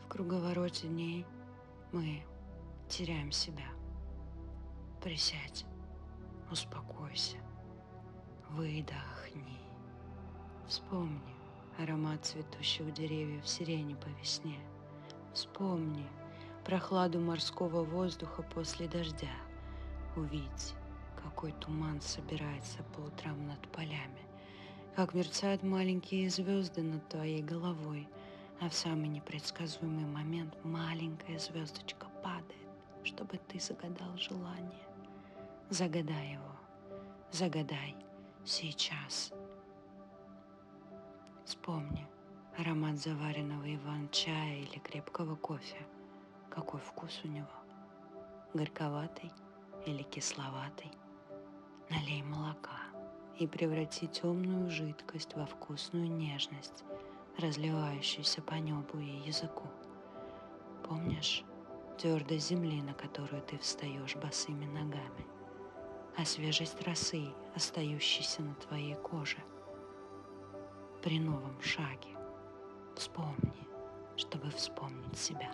В круговороте дней мы теряем себя. Присядь, успокойся, выдохни. Вспомни аромат цветущих деревьев сирени по весне. Вспомни прохладу морского воздуха после дождя. Увидь, какой туман собирается по утрам над полями, как мерцают маленькие звезды над твоей головой, а в самый непредсказуемый момент маленькая звездочка падает, чтобы ты загадал желание. Загадай его, загадай сейчас. Вспомни аромат заваренного иван-чая или крепкого кофе. Какой вкус у него? Горьковатый или кисловатый? Налей молока и преврати темную жидкость во вкусную нежность, разливающуюся по небу и языку. Помнишь твердость земли, на которую ты встаешь босыми ногами, а свежесть росы, остающейся на твоей коже? При новом шаге вспомни, чтобы вспомнить себя.